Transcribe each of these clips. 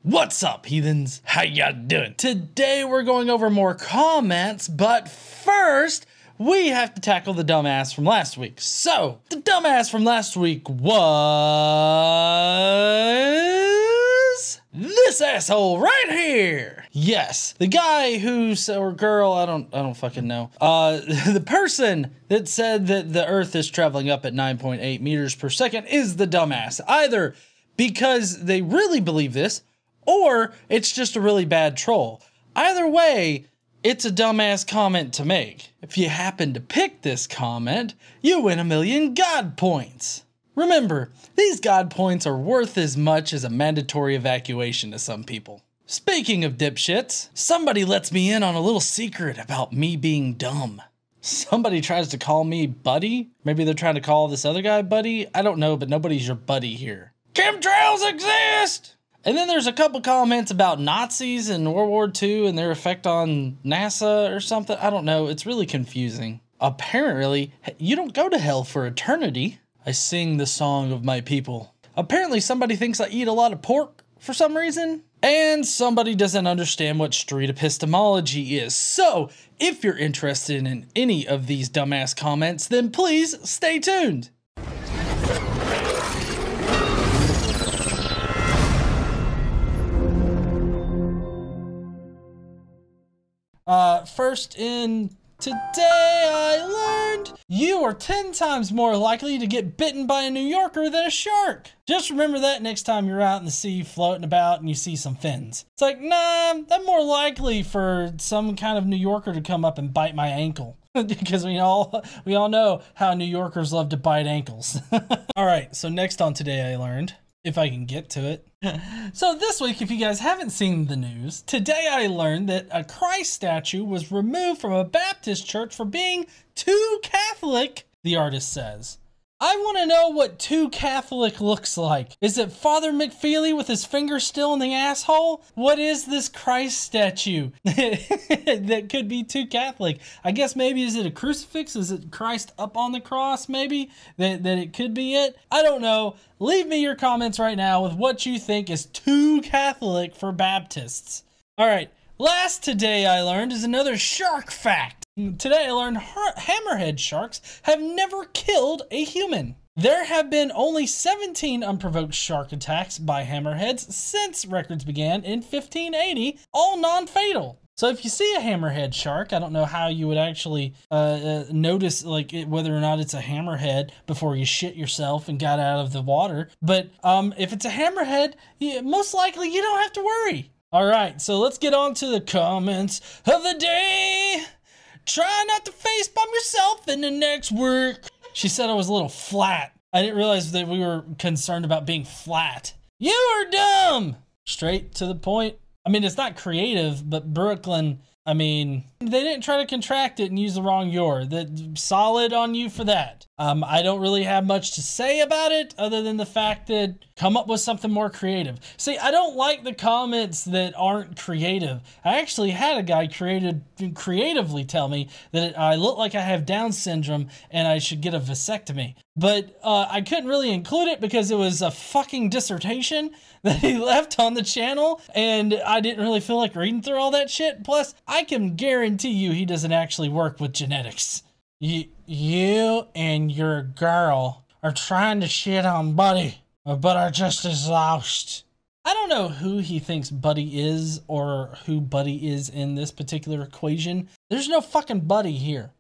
What's up, heathens? How ya doing? Today we're going over more comments, but first we have to tackle the dumbass from last week. So, the dumbass from last week was this asshole right here. Yes, the guy or girl, I don't fucking know. The person that said that the Earth is traveling up at 9.8 meters per second is the dumbass. Either because they really believe this, or it's just a really bad troll. Either way, it's a dumbass comment to make. If you happen to pick this comment, you win 1,000,000 God points. Remember, these God points are worth as much as a mandatory evacuation to some people. Speaking of dipshits, somebody lets me in on a little secret about me being dumb. Somebody tries to call me buddy. Maybe they're trying to call this other guy buddy. I don't know, but nobody's your buddy here. Chemtrails exist! And then there's a couple comments about Nazis and World War II and their effect on NASA or something. I don't know. It's really confusing. Apparently, you don't go to hell for eternity. I sing the song of my people. Apparently, somebody thinks I eat a lot of pork for some reason. And somebody doesn't understand what street epistemology is. So, if you're interested in any of these dumbass comments, then please stay tuned. First in today I learned you are 10 times more likely to get bitten by a New Yorker than a shark. Just remember that next time you're out in the sea floating about and you see some fins. It's like, nah, I'm more likely for some kind of New Yorker to come up and bite my ankle. Because we all know how New Yorkers love to bite ankles. All right, so next on today I learned, if I can get to it. So this week, if you guys haven't seen the news, today I learned that a Christ statue was removed from a Baptist church for being too Catholic, the artist says. I want to know what too Catholic looks like. Is it Father McFeely with his finger still in the asshole? What is this Christ statue that could be too Catholic? I guess maybe is it a crucifix? Is it Christ up on the cross maybe? That it could be it? I don't know. Leave me your comments right now with what you think is too Catholic for Baptists. All right, last today I learned is another shark fact. Today I learned hammerhead sharks have never killed a human. There have been only 17 unprovoked shark attacks by hammerheads since records began in 1580, all non-fatal. So if you see a hammerhead shark, I don't know how you would actually notice whether or not it's a hammerhead before you shit yourself and got out of the water. But if it's a hammerhead, most likely you don't have to worry. All right, so let's get on to the comments of the day. Try not to facepalm yourself in the next work. She said I was a little flat. I didn't realize that we were concerned about being flat. You are dumb. Straight to the point. I mean, it's not creative, but Brooklyn, I mean, they didn't try to contract it and use the wrong your. Solid on you for that. I don't really have much to say about it other than the fact that come up with something more creative. See, I don't like the comments that aren't creative. I actually had a guy creatively tell me that I look like I have Down syndrome and I should get a vasectomy. But I couldn't really include it because it was a fucking dissertation that he left on the channel, and I didn't really feel like reading through all that shit. Plus, I can guarantee you he doesn't actually work with genetics. You and your girl are trying to shit on Buddy, but are just as lost. I don't know who he thinks Buddy is or who Buddy is in this particular equation. There's no fucking Buddy here.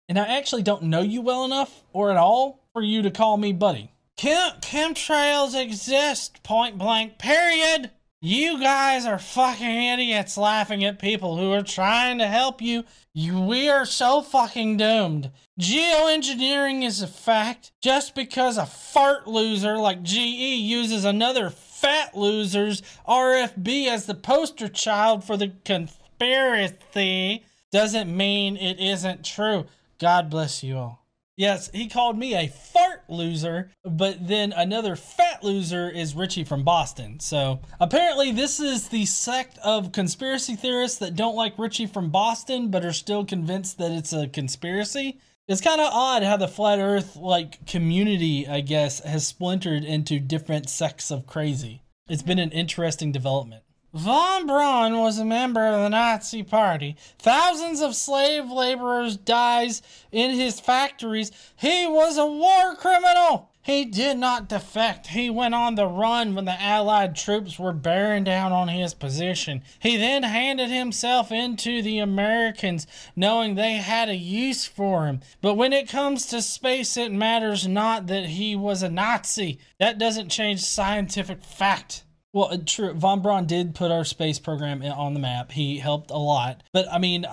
And I actually don't know you well enough or at all for you to call me Buddy. Chemtrails exist, point blank, period. You guys are fucking idiots laughing at people who are trying to help you. We are so fucking doomed. Geoengineering is a fact. Just because a fart loser like GE uses another fat loser's RFB as the poster child for the conspiracy doesn't mean it isn't true. God bless you all. Yes, he called me a fart loser, but then another fat loser is Richie from Boston. So apparently this is the sect of conspiracy theorists that don't like Richie from Boston, but are still convinced that it's a conspiracy. It's kind of odd how the flat earth community, I guess, has splintered into different sects of crazy. It's been an interesting development. Von Braun was a member of the Nazi Party. Thousands of slave laborers died in his factories. He was a war criminal. He did not defect. He went on the run when the Allied troops were bearing down on his position. He then handed himself in to the Americans, knowing they had a use for him. But when it comes to space, it matters not that he was a Nazi. That doesn't change scientific fact. Well, true. Von Braun did put our space program on the map. He helped a lot. But I mean,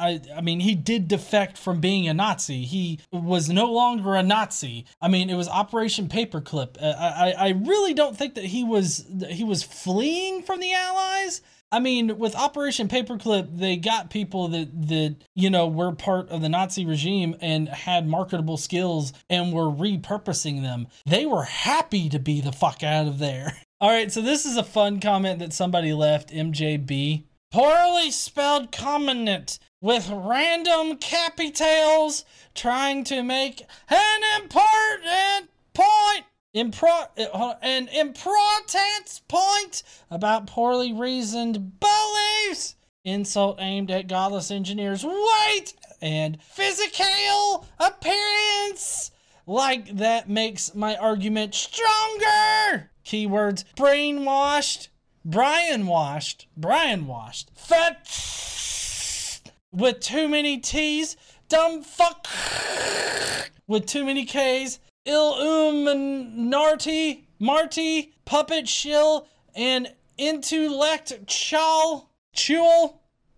he did defect from being a Nazi. He was no longer a Nazi. I mean, it was Operation Paperclip. I really don't think that he was fleeing from the Allies. I mean, with Operation Paperclip, they got people that you know, were part of the Nazi regime and had marketable skills and were repurposing them. They were happy to be the fuck out of there. All right, so this is a fun comment that somebody left, MJB. Poorly spelled comment with random capitals trying to make an important point. An important point about poorly reasoned beliefs. Insult aimed at Godless engineers' weight and physical appearance. Like that makes my argument stronger. Keywords: brainwashed, Brian washed, fat with too many T's, dumb fuck with too many K's, Illuminati, Marty, puppet shill, and intellectual,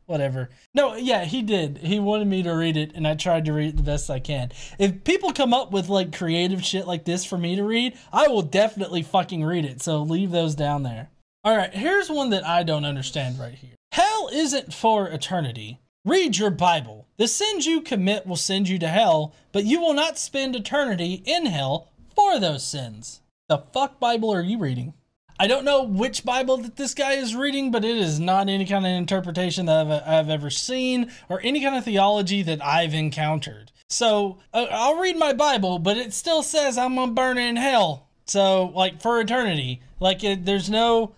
whatever. No, yeah, he did. He wanted me to read it, and I tried to read it the best I can. If people come up with, like, creative shit like this for me to read, I will definitely fucking read it, so leave those down there. Alright, here's one that I don't understand right here. Hell isn't for eternity. Read your Bible. The sins you commit will send you to hell, but you will not spend eternity in hell for those sins. The fuck Bible are you reading? I don't know which Bible that this guy is reading, but it is not any kind of interpretation that I've ever seen or any kind of theology that I've encountered. So I'll read my Bible, but it still says I'm gonna burn in hell. So, like, for eternity, like, there's no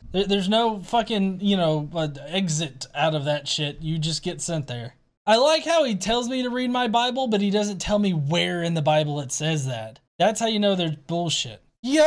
fucking, you know, exit out of that shit. You just get sent there. I like how he tells me to read my Bible, but he doesn't tell me where in the Bible it says that. That's how you know there's bullshit. Your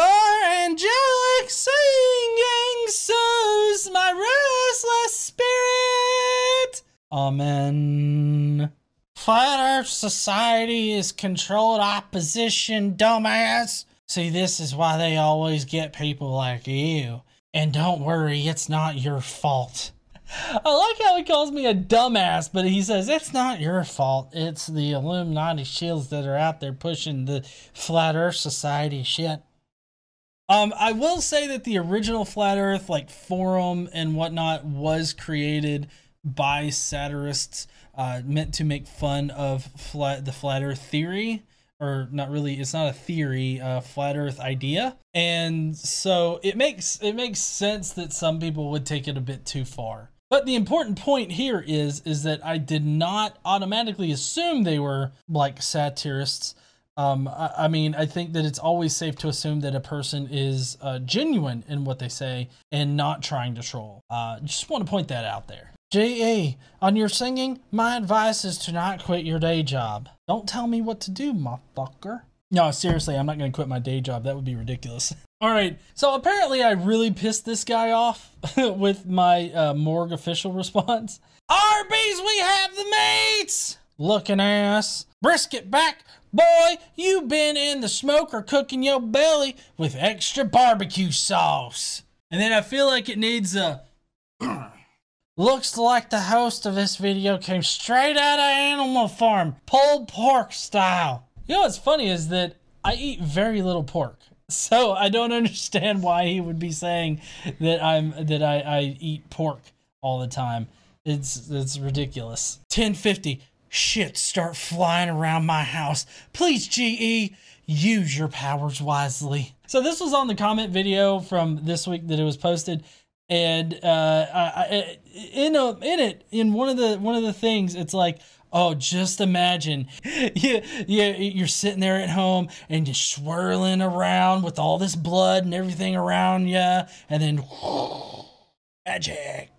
angelic singing soothes my restless spirit. Amen. Flat Earth Society is controlled opposition, dumbass. See, this is why they always get people like you. And don't worry, it's not your fault. I like how he calls me a dumbass, but he says, it's not your fault. It's the Illuminati shields that are out there pushing the Flat Earth Society shit. I will say that the original Flat Earth, like, forum and whatnot was created by satirists, meant to make fun of the Flat Earth theory. Or not really, it's not a theory, Flat Earth idea. And so it makes sense that some people would take it a bit too far. But the important point here is that I did not automatically assume they were, like, satirists. I mean, I think that it's always safe to assume that a person is genuine in what they say and not trying to troll. Just want to point that out there. J.A., on your singing, my advice is to not quit your day job. Don't tell me what to do, motherfucker. No, seriously, I'm not going to quit my day job. That would be ridiculous. All right, so apparently I really pissed this guy off with my morgue official response. Arby's, we have the meats! Looking ass. Brisket back. Boy, you been in the smoker cooking your belly with extra barbecue sauce. And then I feel like it needs a... Looks like the host of this video came straight out of Animal Farm, pulled pork style. You know what's funny is that I eat very little pork. So I don't understand why he would be saying that I eat pork all the time. It's ridiculous. 1050. Shit start flying around my house. Please, GE, use your powers wisely. So this was on the comment video from this week that it was posted. And in one of the things, it's like, Oh, just imagine. You're sitting there at home and you're swirling around with all this blood and everything around you, and then magic.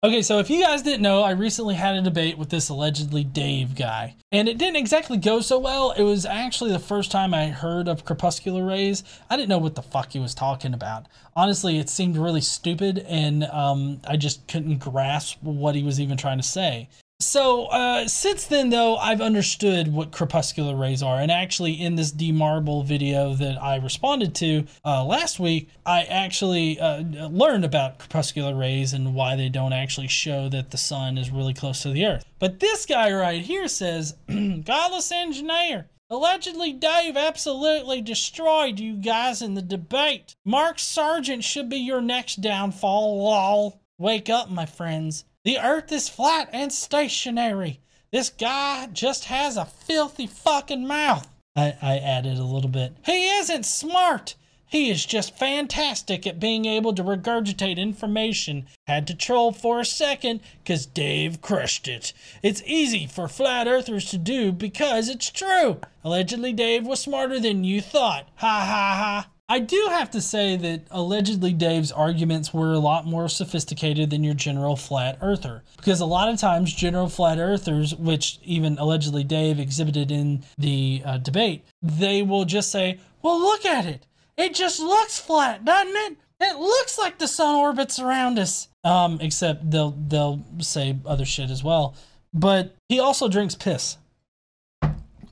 Okay, so if you guys didn't know, I recently had a debate with this allegedly Dave guy, and it didn't exactly go so well. It was actually the first time I heard of crepuscular rays. I didn't know what the fuck he was talking about. Honestly, it seemed really stupid, and I just couldn't grasp what he was even trying to say. So since then, though, I've understood what crepuscular rays are, and actually in this demarble video that I responded to last week, I actually learned about crepuscular rays and why they don't actually show that the sun is really close to the earth. But this guy right here says, Godless engineer, allegedly Dave absolutely destroyed you guys in the debate. Mark Sargent should be your next downfall, lol. Wake up, my friends. The earth is flat and stationary. This guy just has a filthy fucking mouth. I added a little bit. He isn't smart. He is just fantastic at being able to regurgitate information. Had to troll for a second because Dave crushed it. It's easy for flat earthers to do because it's true. Allegedly Dave was smarter than you thought. Ha ha ha. I do have to say that allegedly Dave's arguments were a lot more sophisticated than your general flat earther. Because a lot of times general flat earthers, which even allegedly Dave exhibited in the debate, they will just say, well, look at it. It just looks flat, doesn't it? It looks like the sun orbits around us. Except they'll say other shit as well. But he also drinks piss.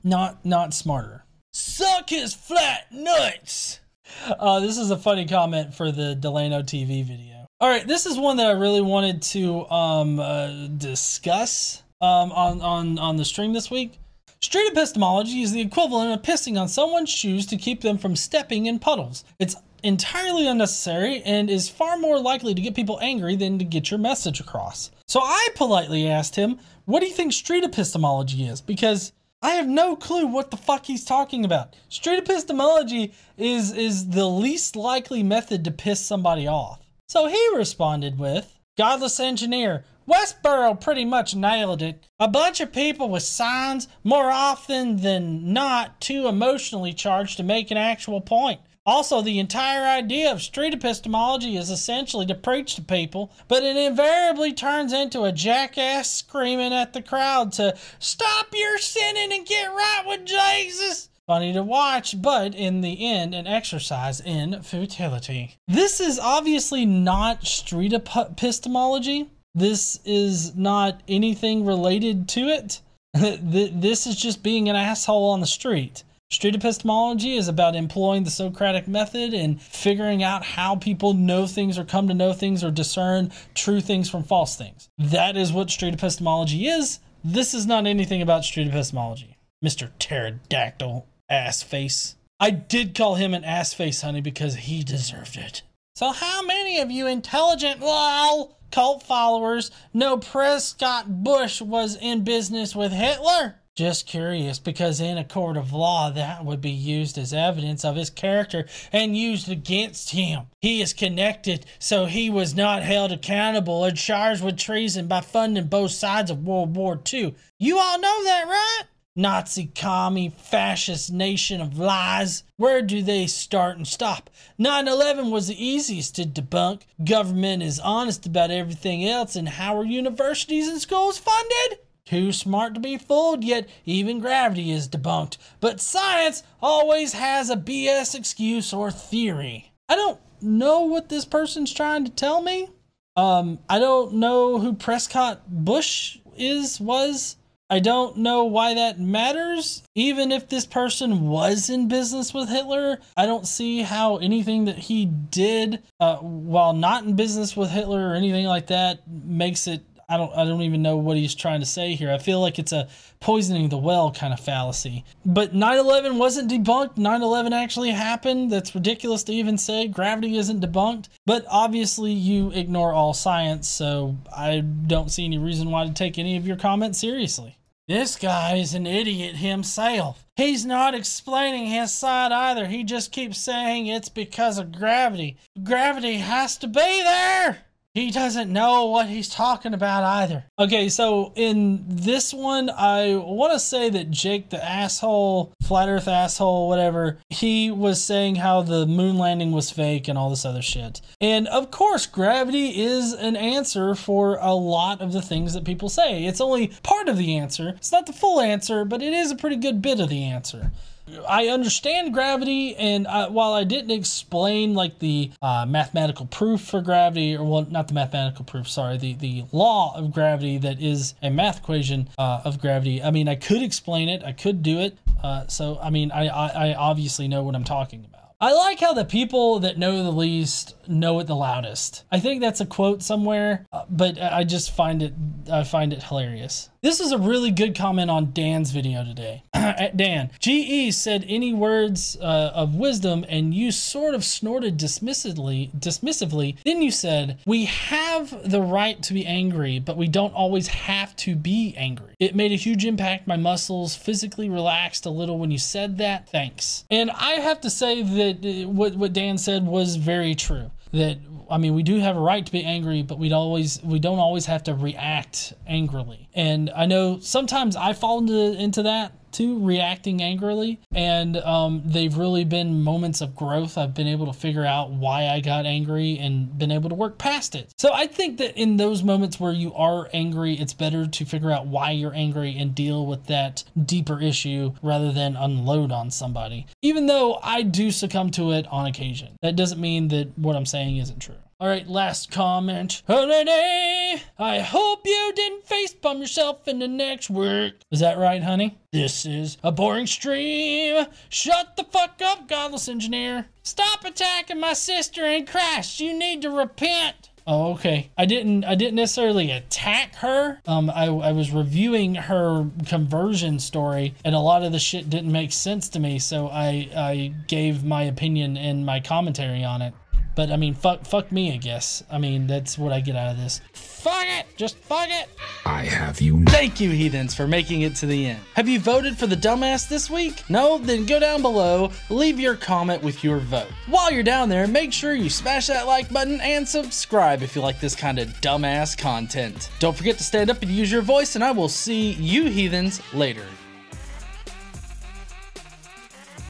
Not smarter. Suck his flat nuts. This is a funny comment for the Delano TV video. All right, this is one that I really wanted to discuss on the stream this week. Street epistemology is the equivalent of pissing on someone's shoes to keep them from stepping in puddles. It's entirely unnecessary and is far more likely to get people angry than to get your message across. So I politely asked him, what do you think street epistemology is? Because I have no clue what the fuck he's talking about. Street epistemology is the least likely method to piss somebody off. So he responded with, Godless engineer, Westboro pretty much nailed it. A bunch of people with signs, more often than not too emotionally charged to make an actual point. Also, the entire idea of street epistemology is essentially to preach to people, but it invariably turns into a jackass screaming at the crowd to stop your sinning and get right with Jesus. Funny to watch, but in the end, an exercise in futility. This is obviously not street epistemology. This is not anything related to it. This is just being an asshole on the street. Street epistemology is about employing the Socratic method and figuring out how people know things or come to know things or discern true things from false things. That is what street epistemology is. This is not anything about street epistemology. Mr. Pterodactyl ass face. I did call him an ass face, honey, because he deserved it. So how many of you intelligent lol cult followers know Prescott Bush was in business with Hitler? Just curious, because in a court of law, that would be used as evidence of his character and used against him. He is connected, so he was not held accountable or charged with treason by funding both sides of World War II. You all know that, right? Nazi, commie, fascist nation of lies. Where do they start and stop? 9/11 was the easiest to debunk. Government is honest about everything else, and how are universities and schools funded? Too smart to be fooled, yet even gravity is debunked. But science always has a BS excuse or theory. I don't know what this person's trying to tell me. I don't know who Prescott Bush was. I don't know why that matters. Even if this person was in business with Hitler, I don't see how anything that he did while not in business with Hitler or anything like that makes it. I don't even know what he's trying to say here. I feel like it's a poisoning the well kind of fallacy. But 9/11 wasn't debunked. 9/11 actually happened. That's ridiculous to even say. Gravity isn't debunked. But obviously you ignore all science, so I don't see any reason why to take any of your comments seriously. This guy is an idiot himself. He's not explaining his side either. He just keeps saying it's because of gravity. Gravity has to be there. He doesn't know what he's talking about either. Okay, so in this one, I want to say that Jake the asshole, flat earth asshole, whatever, he was saying how the moon landing was fake and all this other shit. And of course, gravity is an answer for a lot of the things that people say. It's only part of the answer. It's not the full answer, but it is a pretty good bit of the answer. I understand gravity, and while I didn't explain like the mathematical proof for gravity, or well, not the mathematical proof, sorry, the law of gravity that is a math equation of gravity, I mean, I could explain it, I could do it, so I mean, I obviously know what I'm talking about. I like how the people that know the least know it the loudest. I think that's a quote somewhere, but I just find it hilarious. This is a really good comment on Dan's video today. At Dan, GE said any words of wisdom, and you sort of snorted dismissively. Then you said, we have the right to be angry, but we don't always have to be angry. It made a huge impact. My muscles physically relaxed a little when you said that. Thanks. And I have to say that what Dan said was very true. That, I mean, we do have a right to be angry, but we don't always have to react angrily. And I know sometimes I fall into that too, reacting angrily, and they've really been moments of growth. I've been able to figure out why I got angry and been able to work past it. So I think that in those moments where you are angry, it's better to figure out why you're angry and deal with that deeper issue rather than unload on somebody. Even though I do succumb to it on occasion, that doesn't mean that what I'm saying isn't true. All right, last comment. Honey, I hope you didn't facepalm yourself in the next work. Is that right, honey? This is a boring stream. Shut the fuck up, Godless Engineer. Stop attacking my sister in Christ. You need to repent. Oh, okay. I didn't necessarily attack her. I was reviewing her conversion story, and a lot of the shit didn't make sense to me, so I gave my opinion and my commentary on it. But I mean, fuck me, I guess. I mean, that's what I get out of this. Fuck it! Just fuck it! I have you. Thank you, heathens, for making it to the end. Have you voted for the dumbass this week? No? Then go down below, leave your comment with your vote. While you're down there, make sure you smash that like button and subscribe if you like this kind of dumbass content. Don't forget to stand up and use your voice, and I will see you heathens later.